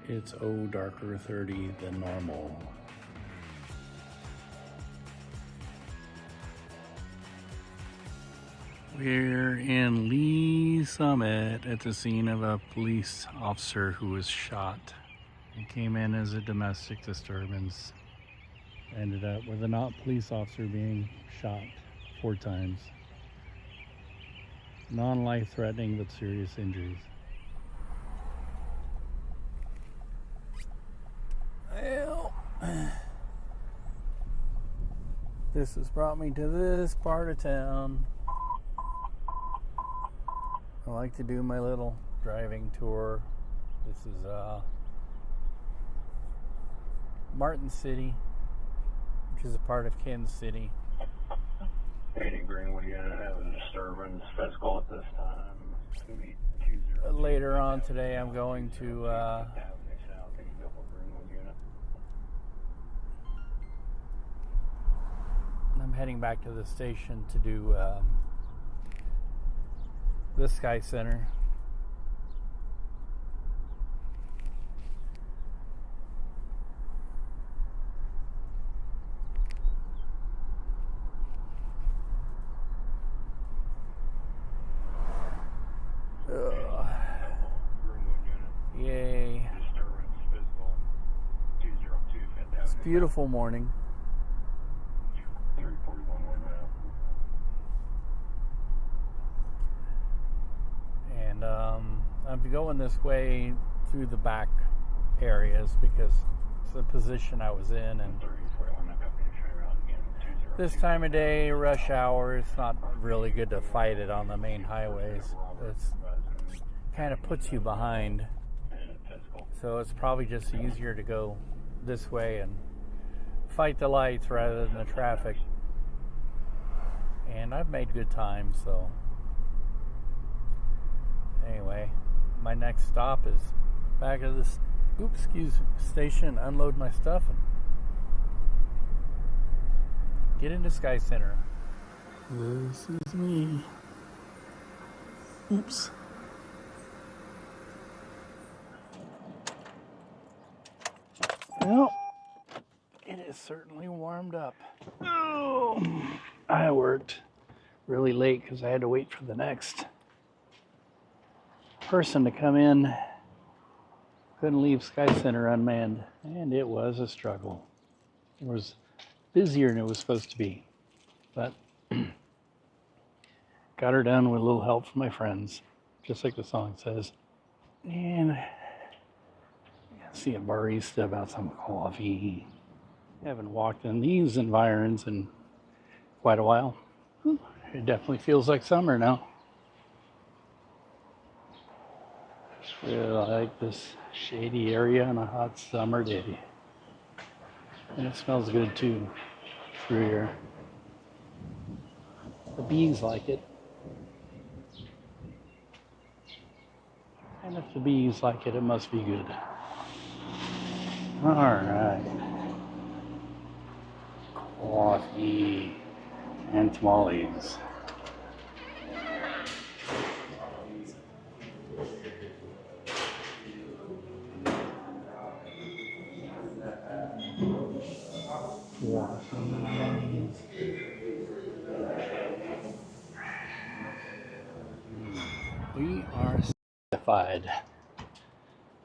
It's darker 30 than normal. We're in Lee Summit at the scene of a police officer who was shot. He came in as a domestic disturbance. Ended up with a not police officer being shot 4 times. Non-life threatening but serious injuries. Well, this has brought me to this part of town. I like to do my little driving tour. This is Martin City, which is a part of Kansas City. Greenwood, you're gonna have a disturbance physical at this time. Later on today, I'm going to I'm heading back to the station to do the Sky Center. Yay. It's a beautiful morning. And I'm going this way through the back areas because it's the position I was in, and this time of day, rush hour, it's not really good to fight it on the main highways. It's kind of puts you behind, so it's probably just easier to go this way and fight the lights rather than the traffic. And I've made good time, so anyway, my next stop is back at this station, unload my stuff and get into Sky Center. This is me. Oops. Well, it is certainly warmed up. Oh, I worked really late because I had to wait for the next person to come in. Couldn't leave Sky Center unmanned, and it was a struggle. It was busier than it was supposed to be, but got her done with a little help from my friends, just like the song says. And see a barista about some coffee. Haven't walked in these environs in quite a while. It definitely feels like summer now. Just really like this shady area on a hot summer day. And it smells good too through here. The bees like it. And if the bees like it, it must be good. All right. Coffee and tamales. We are satisfied.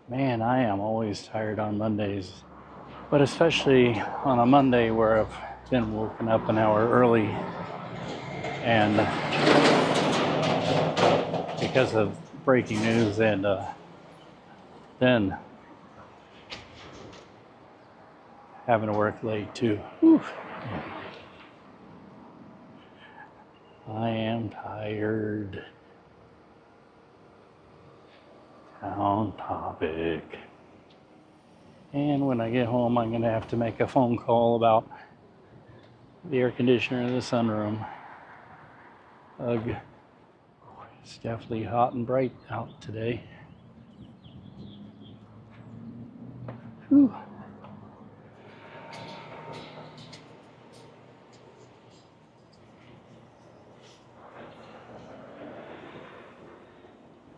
Man, I am always tired on Mondays, but especially on a Monday where I've been woken up an hour early, and because of breaking news, and then having to work late too. Whew. I am tired. Town topic. And when I get home, I'm going to have to make a phone call about the air conditioner in the sunroom. Ugh. It's definitely hot and bright out today. Whew.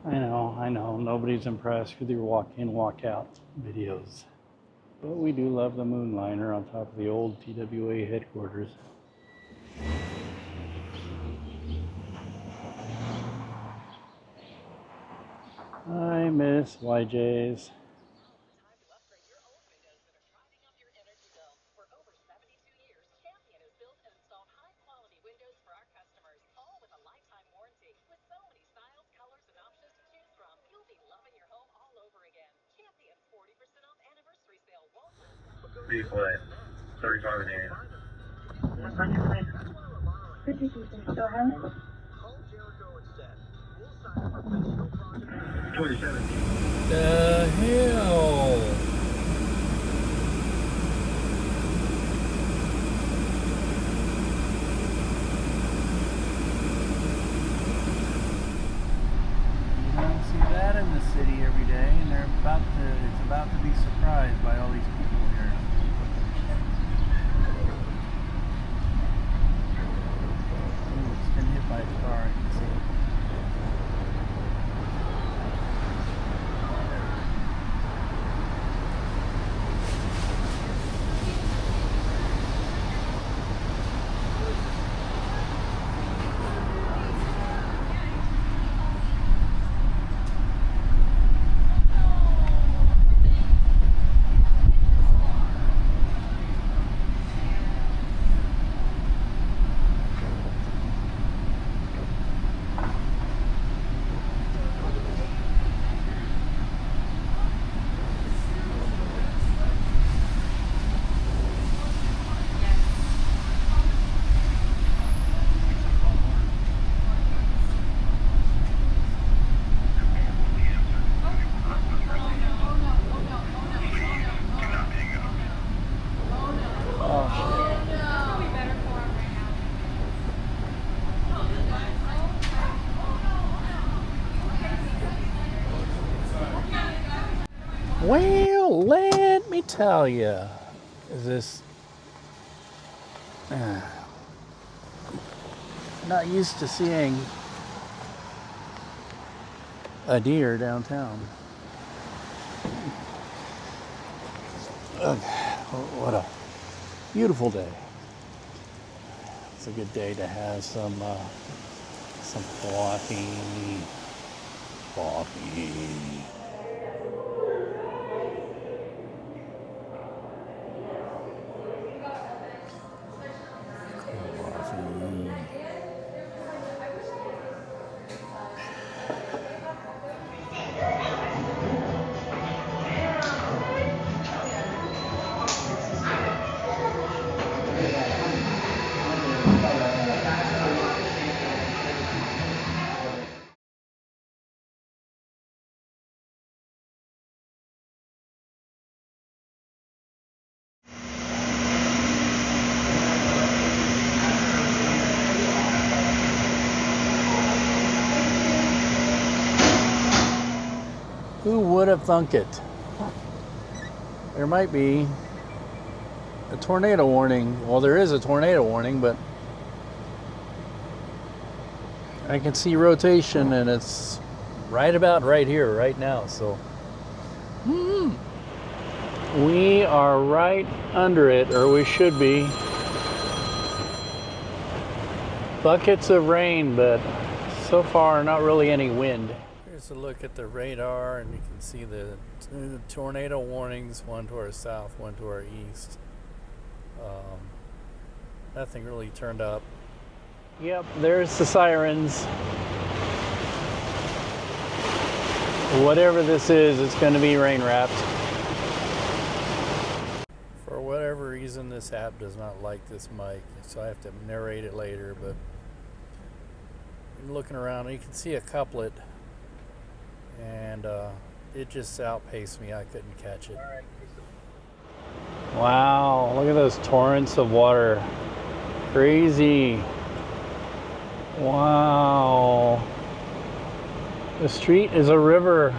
I know, nobody's impressed with your walk in, walk out videos. But we do love the moonliner on top of the old TWA headquarters. I miss YJ's. B play. 35 and 27. The hell? You don't see that in the city every day, and it's about to be surprised by all these people here. Ooh, it's been hit by a car, I can see. Well, let me tell you, is this not used to seeing a deer downtown. What a beautiful day. It's a good day to have some coffee. Who would have thunk it? There might be a tornado warning. Well, there is a tornado warning, but I can see rotation, and it's right about right here, right now. So we are right under it, or we should be. Buckets of rain, but so far not really any wind. Here's a look at the radar, and you can see the tornado warnings, one to our south, one to our east. Nothing really turned up. Yep, there's the sirens. Whatever this is, it's going to be rain wrapped. For whatever reason, this app does not like this mic, so I have to narrate it later, but I'm looking around, and you can see a couplet, and it just outpaced me. I couldn't catch it. Wow, look at those torrents of water. Crazy. Wow. The street is a river.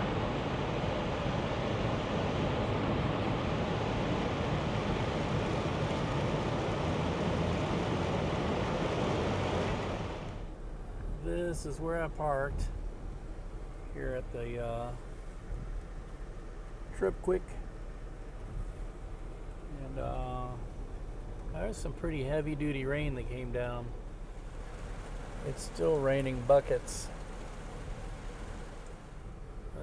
This is where I parked here at the trip quick. And there was some pretty heavy duty rain that came down. It's still raining buckets.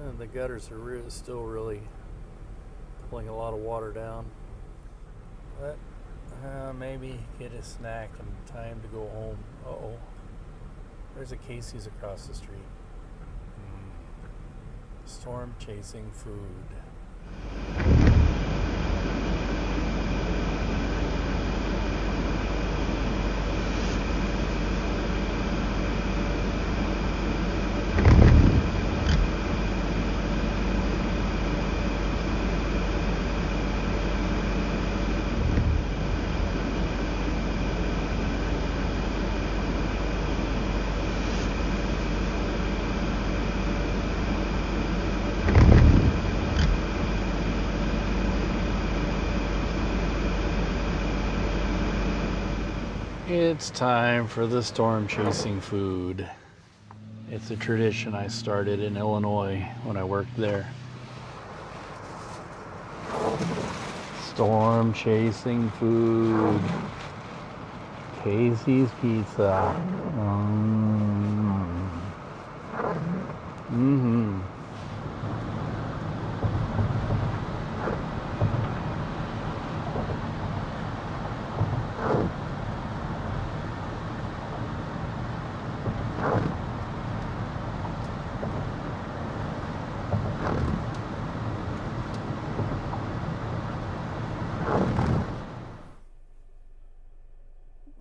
And the gutters are still really pulling a lot of water down. But maybe get a snack and time to go home. Uh-oh. There's a Casey's across the street. Storm chasing food. It's time for the storm chasing food. It's a tradition I started in Illinois when I worked there. Storm chasing food. Casey's Pizza. Mm-hmm.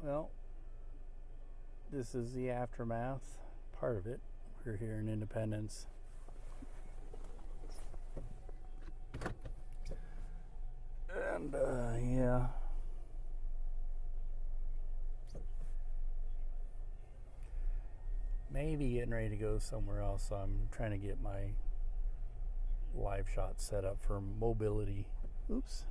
Well, this is the aftermath, part of it. We're here in Independence. And, yeah. Maybe getting ready to go somewhere else. I'm trying to get my live shot set up for mobility. Oops.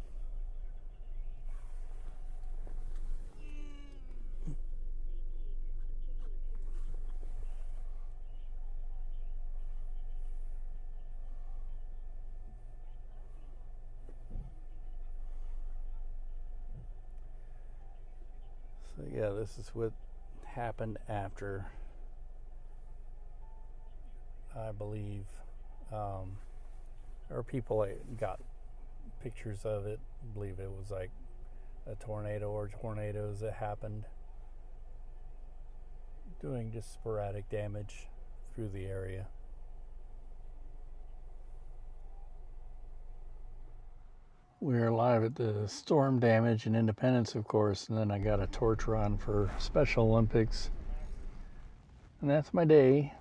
So yeah, this is what happened after, I believe, or people got pictures of it. I believe it was like a tornado or tornadoes that happened, doing just sporadic damage through the area. We're live at the storm damage in Independence, of course, and then I got a torch run for Special Olympics. And that's my day.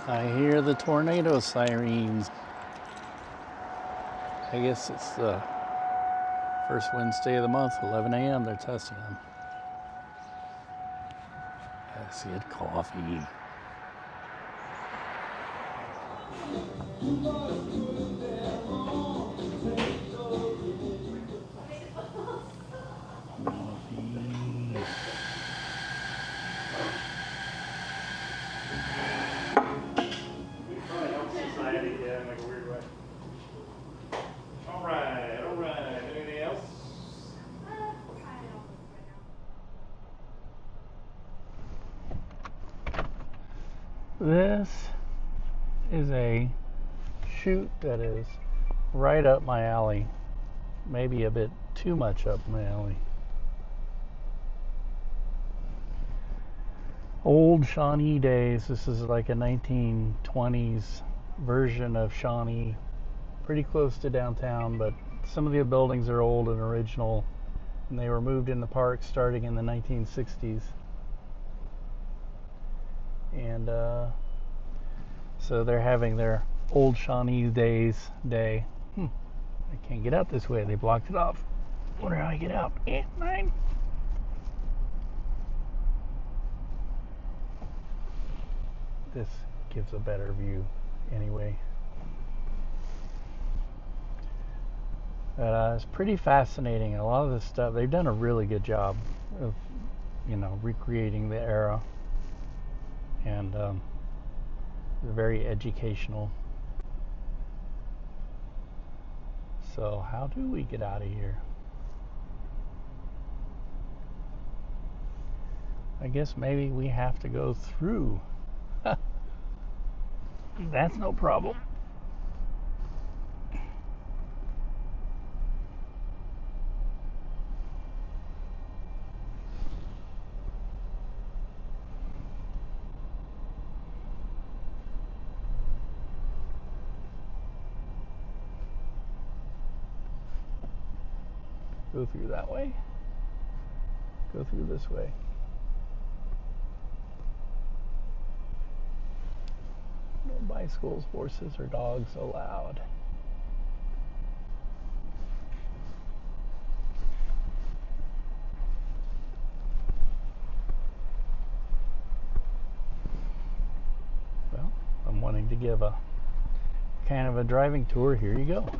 I hear the tornado sirens. I guess it's the first Wednesday of the month, 11 a.m. They're testing them. I see it, coffee. This is a shoot that is right up my alley. Maybe a bit too much up my alley. Old Shawnee days. This is like a 1920s version of Shawnee. Pretty close to downtown, but some of the buildings are old and original. And they were moved in the park starting in the 1960s. And so they're having their Old Shawnee Day. I can't get out this way. They blocked it off. Wonder how I get out. 9. This gives a better view anyway. But it's pretty fascinating. A lot of this stuff, they've done a really good job of, recreating the era. And very educational. So how do we get out of here? I guess maybe we have to go through. That's no problem. Go through that way. Go through this way. No bicycles, horses, or dogs allowed. Well, I'm wanting to give a kind of a driving tour. Here you go.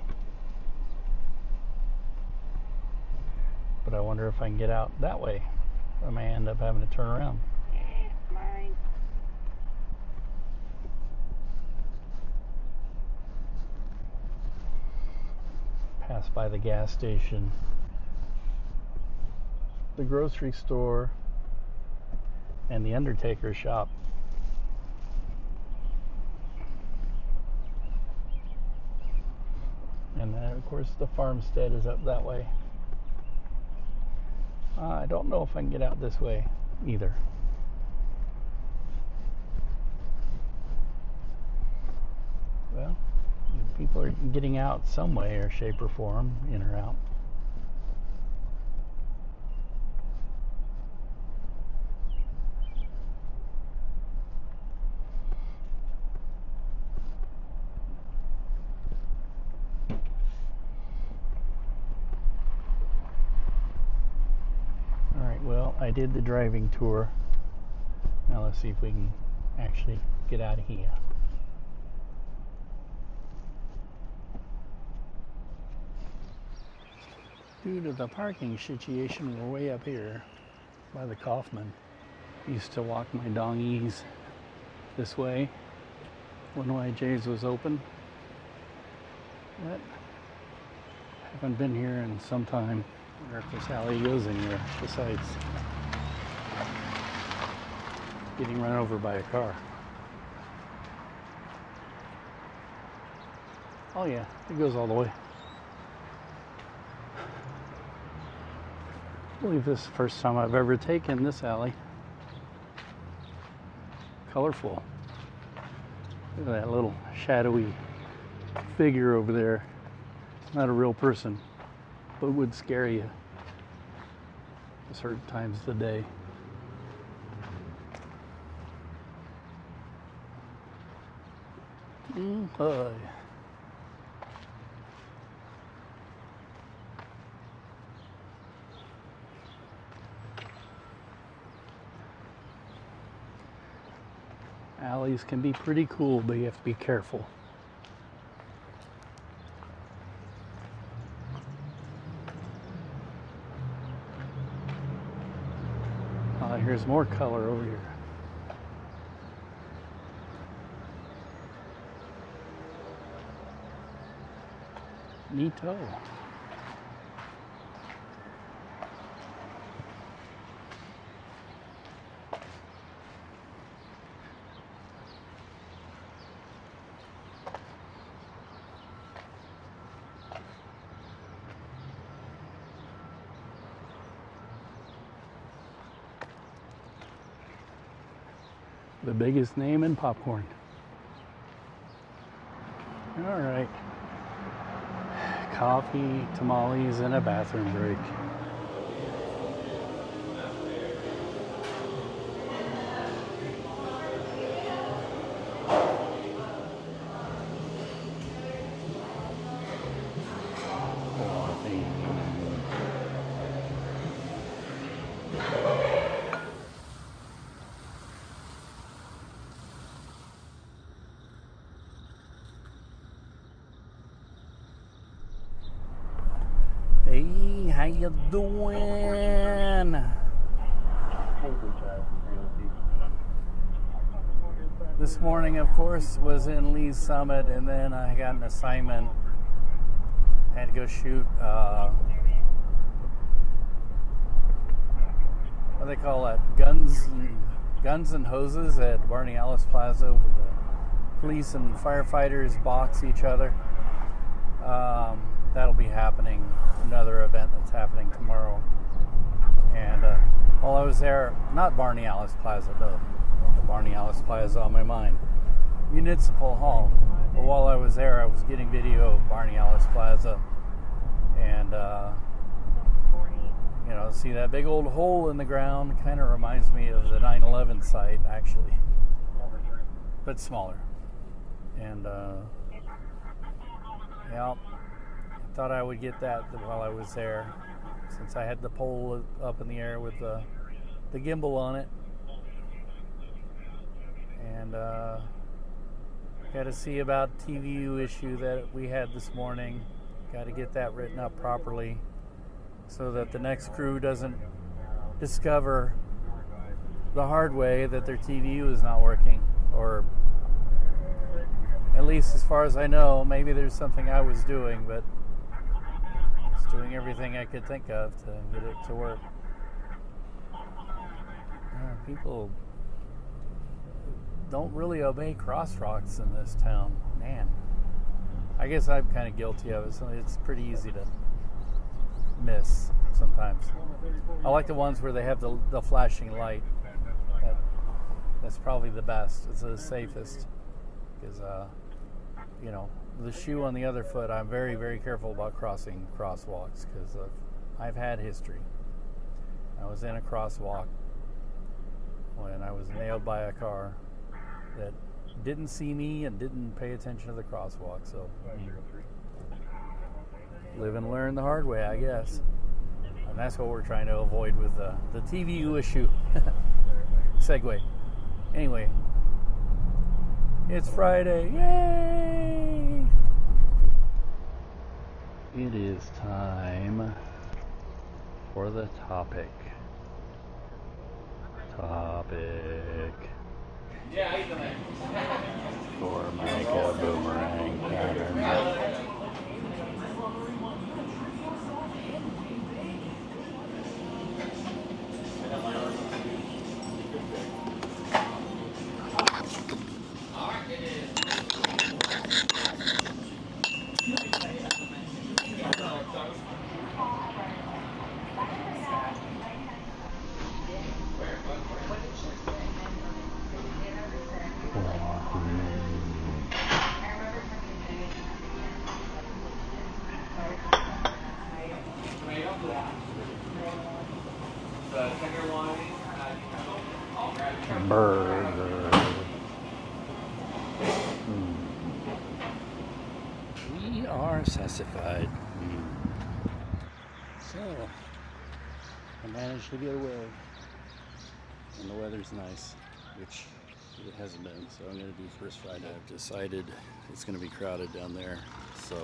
But I wonder if I can get out that way. I may end up having to turn around. Pass by the gas station, the grocery store, and the undertaker's shop. And then, of course, the farmstead is up that way. I don't know if I can get out this way either. Well, people are getting out some way or shape or form, in or out. Well, I did the driving tour. Now let's see if we can actually get out of here. Due to the parking situation, we're way up here by the Kaufman. Used to walk my dongies this way when YJ's was open. But haven't been here in some time. I wonder if this alley goes anywhere besides getting run over by a car. Oh yeah, it goes all the way. I believe this is the first time I've ever taken this alley. Colorful. Look at that little shadowy figure over there. Not a real person, but would scare you at certain times of the day. Hi. Alleys can be pretty cool, but you have to be careful. Here's more color over here. Neato. The biggest name in popcorn. All right. Coffee, tamales, and a bathroom break. Hey, how you doing? This morning, of course, was in Lee's Summit, and then I got an assignment had to go shoot what do they call that? Guns and hoses at Barney Alice Plaza, where the police and firefighters box each other. That'll be happening. Another event that's happening tomorrow. And while I was there, not Barney Alice Plaza, no, the Barney Alice Plaza on my mind, Municipal Hall. But while I was there, I was getting video of Barney Alice Plaza, and see that big old hole in the ground kind of reminds me of the 9/11 site, actually, but smaller. And I thought I would get that while I was there, since I had the pole up in the air with the gimbal on it. And got to see about TVU issue that we had this morning. Got to get that written up properly so that the next crew doesn't discover the hard way that their TVU is not working, or at least as far as I know, maybe there's something I was doing, but just doing everything I could think of to get it to work. People don't really obey crosswalks in this town. Man, I guess I'm kind of guilty of it, so it's pretty easy to miss sometimes. I like the ones where they have the flashing light. That's probably the best. It's the safest, because the shoe on the other foot, I'm very, very careful about crossing crosswalks, because I've had history. I was in a crosswalk when I was nailed by a car that didn't see me and didn't pay attention to the crosswalk. So live and learn the hard way, I guess. And that's what we're trying to avoid with the TVU issue. Segue. Anyway, it's Friday. Yay! It is time for the topic. Yeah, he's in For Micah Boomerang Pattern. Burger. We are sassified. So, I managed to get away, and the weather's nice, which it hasn't been. So I'm going to do First Friday. I've decided it's going to be crowded down there, so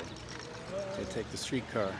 I take the streetcar.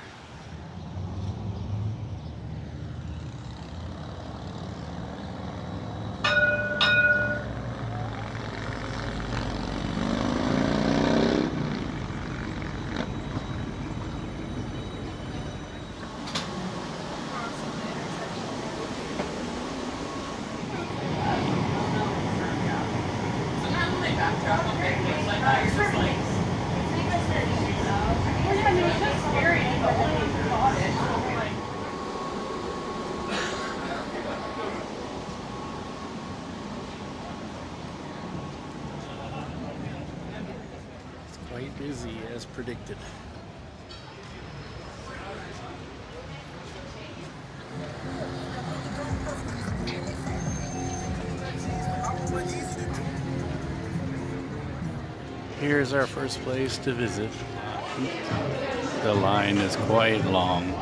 Quite busy as predicted. Here's our first place to visit. The line is quite long.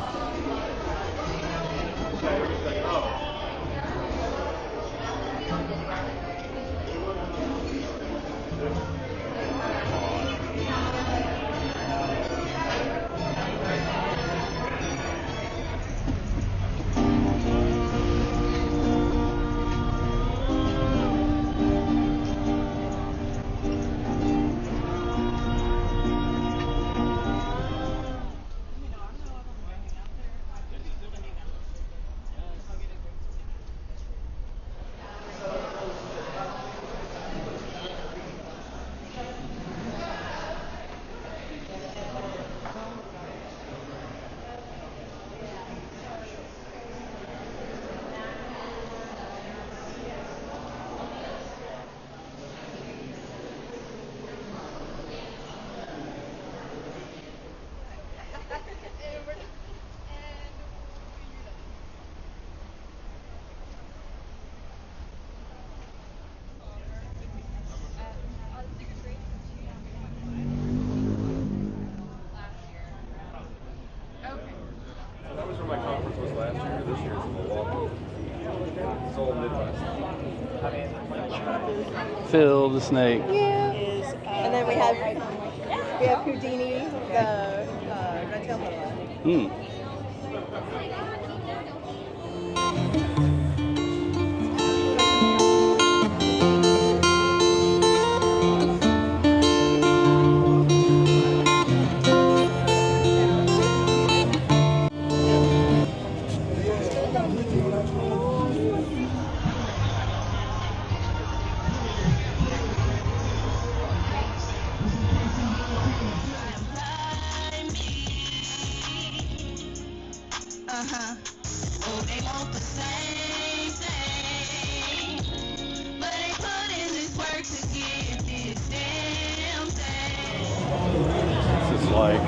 Phil the snake. Yeah. And then we have Houdini, the red-tailed hawk. Hmm. Oh, they want the same thing, but they put in this work to get this damn thing. This is like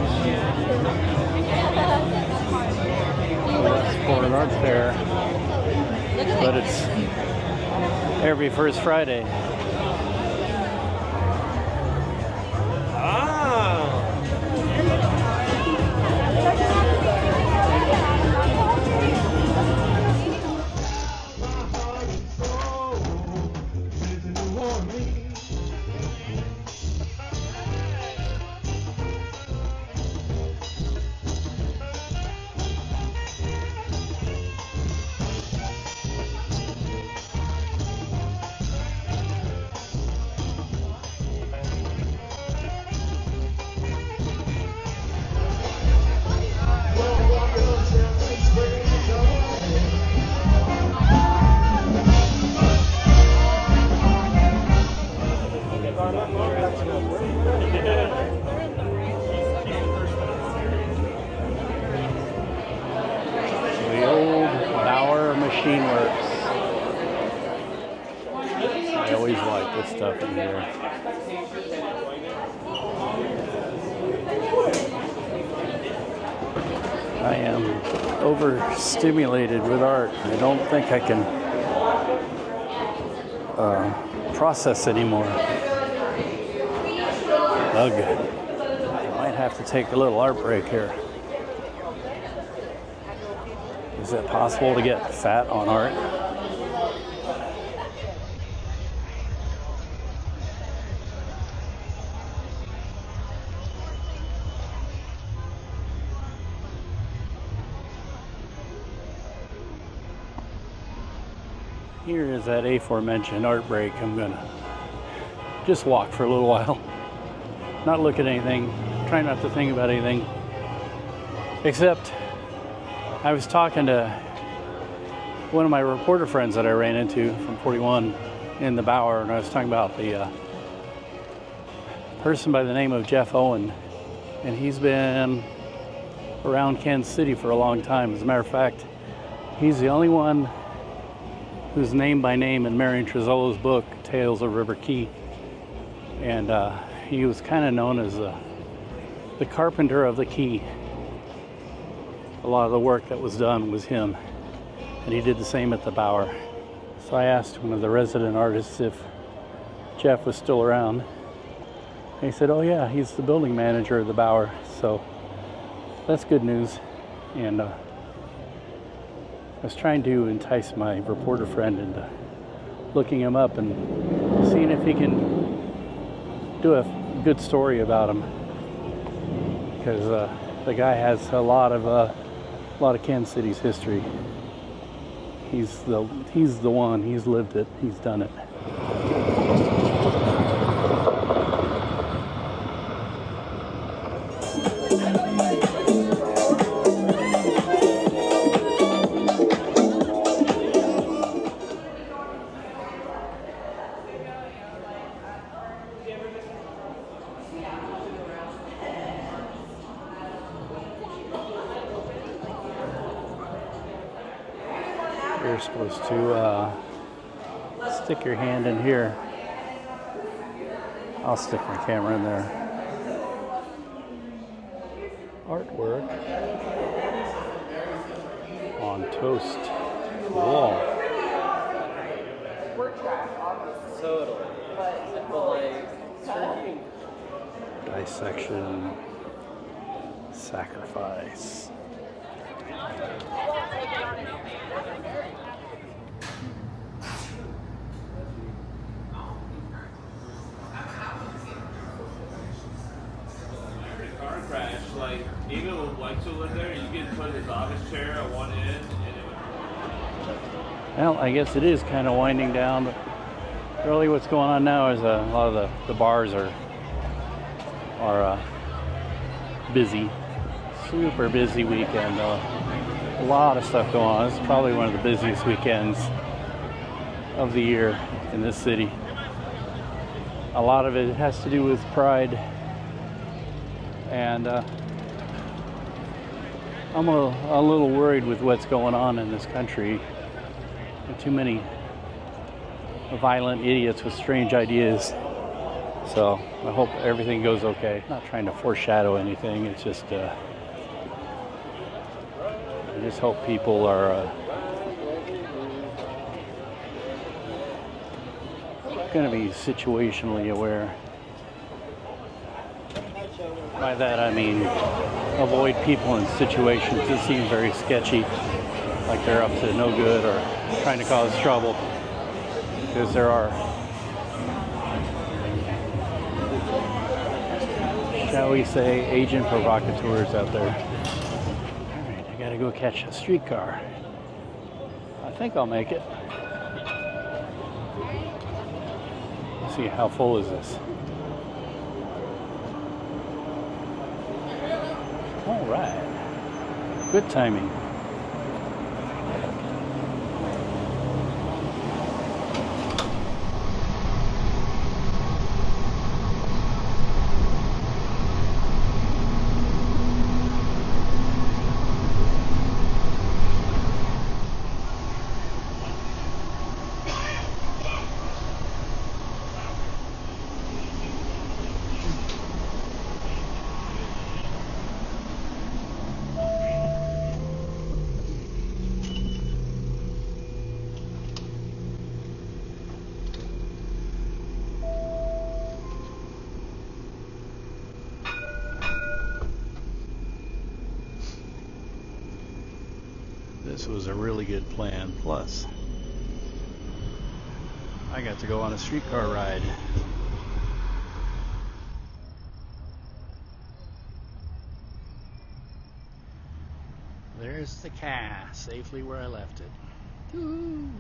Sport and Arts Fair, but it's every first Friday. The old Bauer Machine Works. I always like this stuff in here. I am overstimulated with art. I don't think I can process anymore. Ugh. I might have to take a little art break here. Is it possible to get fat on art? Here is that aforementioned art break. I'm gonna just walk for a little while. Not look at anything. Try not to think about anything. Except I was talking to one of my reporter friends that I ran into from 41 in the Bauer, and I was talking about the person by the name of Jeff Owen, and he's been around Kansas City for a long time. As a matter of fact, he's the only one who's named by name in Marion Trezzolo's book, Tales of River Key, and he was kind of known as the carpenter of the key. A lot of the work that was done was him, and he did the same at the Bauer. So I asked one of the resident artists if Jeff was still around, and he said, oh yeah, he's the building manager of the Bauer, so that's good news. And I was trying to entice my reporter friend into looking him up and seeing if he can do a good story about him, because the guy has a lot of Kansas City's history. He's the one. He's lived it. He's done it. You're supposed to stick your hand in here. I'll stick my camera in there. Artwork on toast wall. Totally. Dissection. Sacrifice. like, even when Lexo lived there, you could put his office chair at one end, and it would. Well, I guess it is kind of winding down, but really what's going on now is a lot of the bars are busy. Super busy weekend. A lot of stuff going on. It's probably one of the busiest weekends of the year in this city. A lot of it has to do with Pride, and I'm a little worried with what's going on in this country. Too many violent idiots with strange ideas. So I hope everything goes okay. Not trying to foreshadow anything. It's just I just hope people are going to be situationally aware. By that I mean avoid people in situations that seem very sketchy, like they're up to no good or trying to cause trouble, because there are, shall we say, agent provocateurs out there. Alright, I gotta go catch a streetcar. I think I'll make it. Let's see, how full is this? Alright. Good timing. This was a really good plan. Plus, I got to go on a streetcar ride. There's the car, safely where I left it. Woo.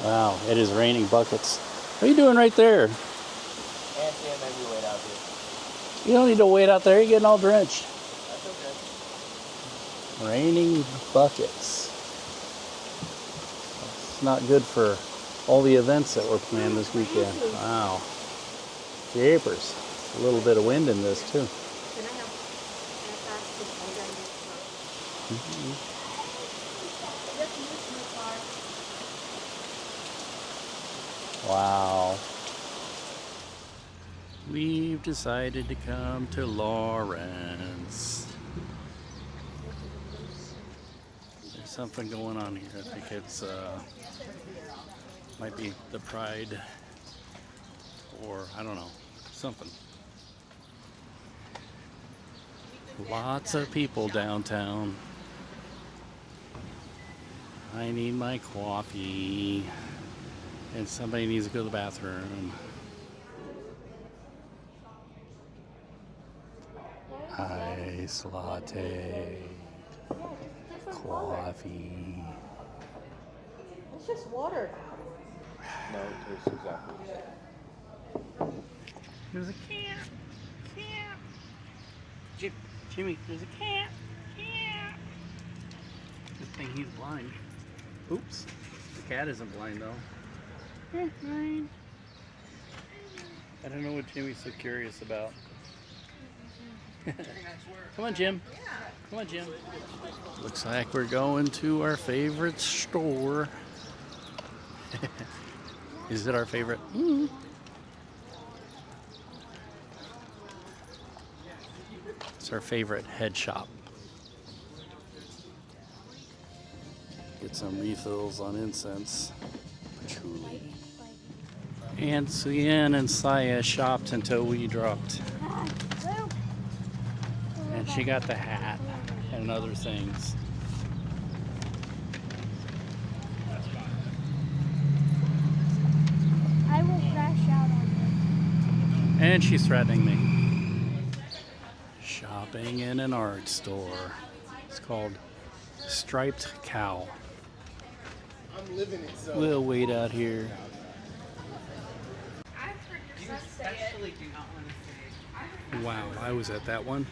Wow, it is raining buckets. What are you doing right there? Anthony made me wait out here. You don't need to wait out there, you're getting all drenched. That's okay. Raining buckets. It's not good for all the events that were planned this weekend. Wow. Japers. A little bit of wind in this too. Wow. We've decided to come to Lawrence. There's something going on here. I think it's might be the Pride, or I don't know, something. Lots of people downtown. I need my coffee. And somebody needs to go to the bathroom. Ice latte. Coffee. It's just water. No, it tastes exactly the same. There's a cat. Jimmy, there's a cat. Good thing he's blind. Oops. The cat isn't blind though. Fine. I don't know what Jimmy's so curious about. Come on, Jim. Come on, Jim. Looks like we're going to our favorite store. Is it our favorite? Mm. It's our favorite head shop. Get some refills on incense. Patchouli. And Suyen and Saya shopped until we dropped. And she got the hat and other things. I will crash out on And she's threatening me. Shopping in an art store. It's called Striped Cow. I'm living it, so. We'll wait out here. You especially do not want to say. Wow, I was at that one.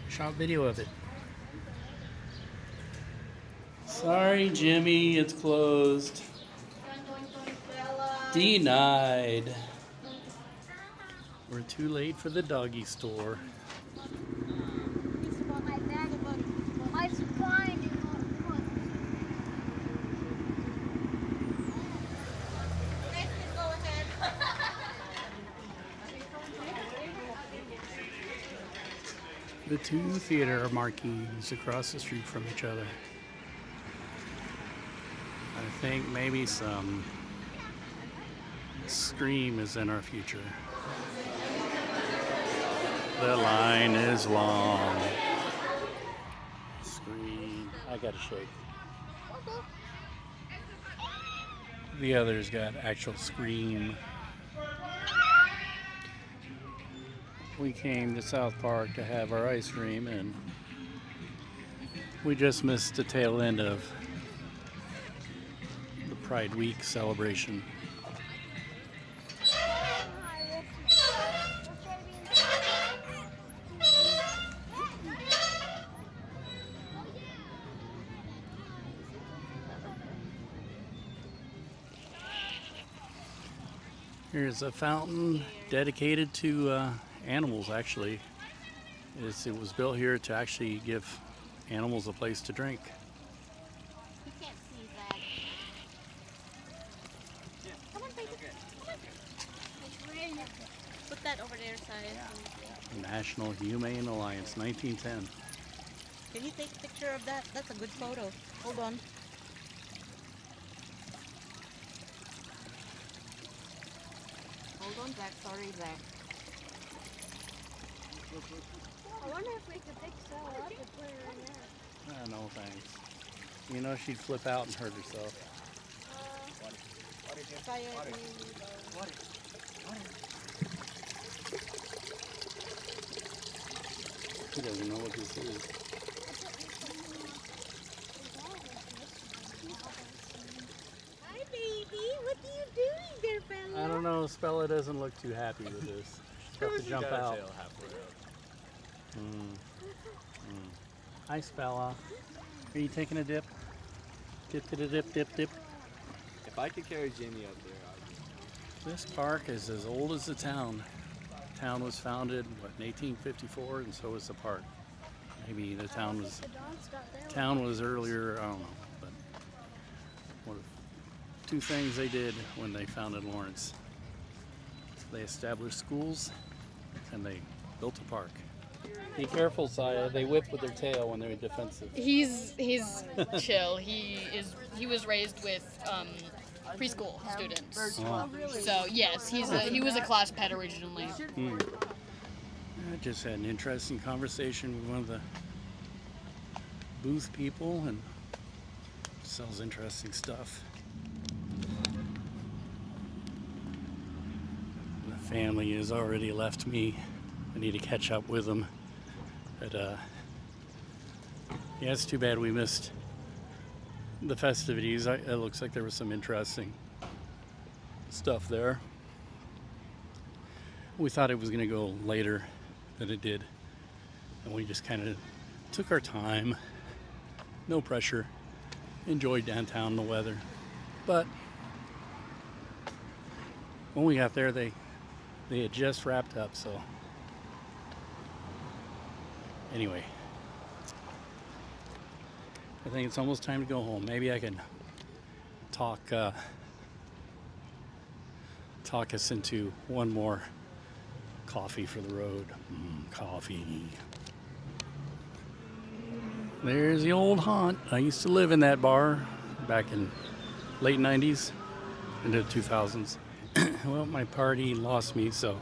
Shot video of it. Sorry, Jimmy, it's closed. Denied. We're too late for the doggy store. My spine is The two theater marquees across the street from each other. I think maybe some Scream is in our future. The line is long. Scream. I gotta shake. The others got actual Scream. We came to South Park to have our ice cream, and we just missed the tail end of the Pride Week celebration. Here's a fountain dedicated to animals, actually. It was built here to actually give animals a place to drink. You can't see that. Come on, baby. Come on. Put that over there, side. National Humane Alliance, 1910. Can you take a picture of that? That's a good photo. Hold on. Hold on, Zach. Sorry, Zach. I wonder if we could pick Stella up and put her in there. No thanks. You know she'd flip out and hurt herself. He doesn't know what this is. Hi, baby. What are you doing there, fella? I don't know, Spella doesn't look too happy with this. She's got to jump out. Hi, Spella. Are you taking a dip? Dip, dip, dip, dip, dip. If I could carry Jamie up there, I'd be. This park is as old as the town. The town was founded, what, in 1854, and so was the park. Maybe the town was earlier, I don't know. But one of two things they did when they founded Lawrence. They established schools and they built a park. Be careful, Saya. They whip with their tail when they're defensive. He's chill. He was raised with preschool students. Oh. So yes, he was a class pet originally. I just had an interesting conversation with one of the booth people, and sells interesting stuff. The family has already left me. I need to catch up with them. But yeah, it's too bad we missed the festivities. It looks like there was some interesting stuff there. We thought it was going to go later than it did, and we just kind of took our time. No pressure. Enjoyed downtown, the weather. But when we got there, they had just wrapped up, so anyway, I think it's almost time to go home. Maybe I can talk us into one more coffee for the road. Coffee. There's the old haunt. I used to live in that bar back in late 90s into the 2000s. Well, my party lost me, so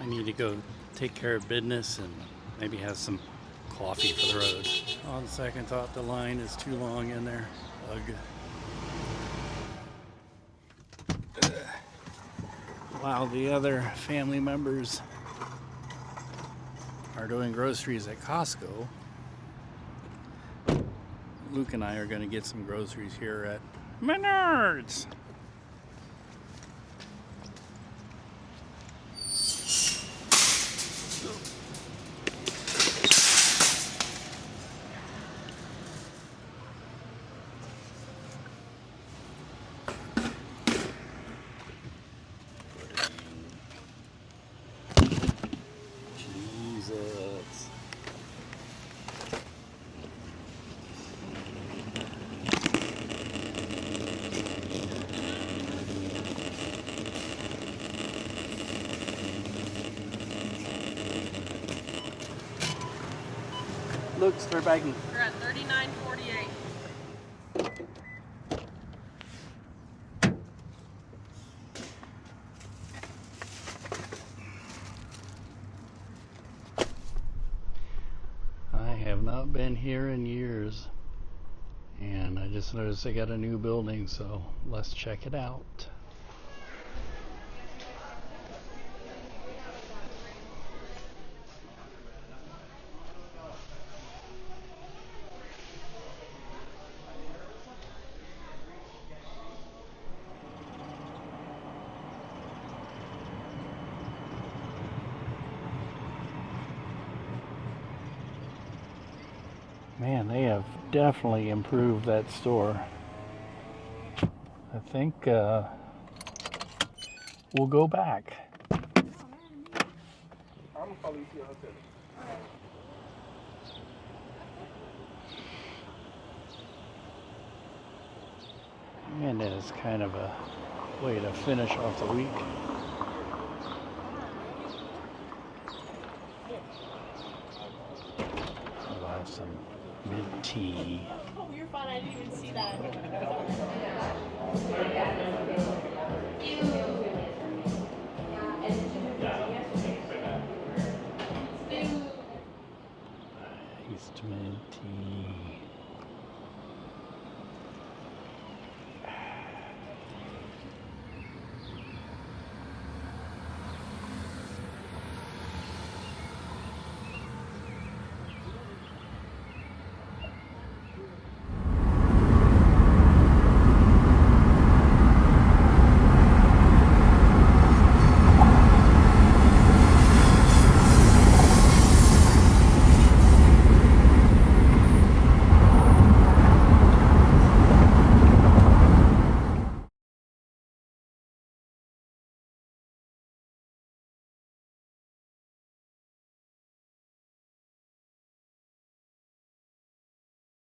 I need to go take care of business and maybe have some coffee for the road. On second thought, the line is too long in there. Ugh. while the other family members are doing groceries at Costco, Luke and I are going to get some groceries here at Menards. Jesus. Look, start bagging. We're at 39.48. I have not been here in years, and I just noticed they got a new building, so let's check it out. Man, they have definitely improved that store. I think we'll go back. And it's kind of a way to finish off the week. I'll have some mint tea. Oh, you're fine. I didn't even see that.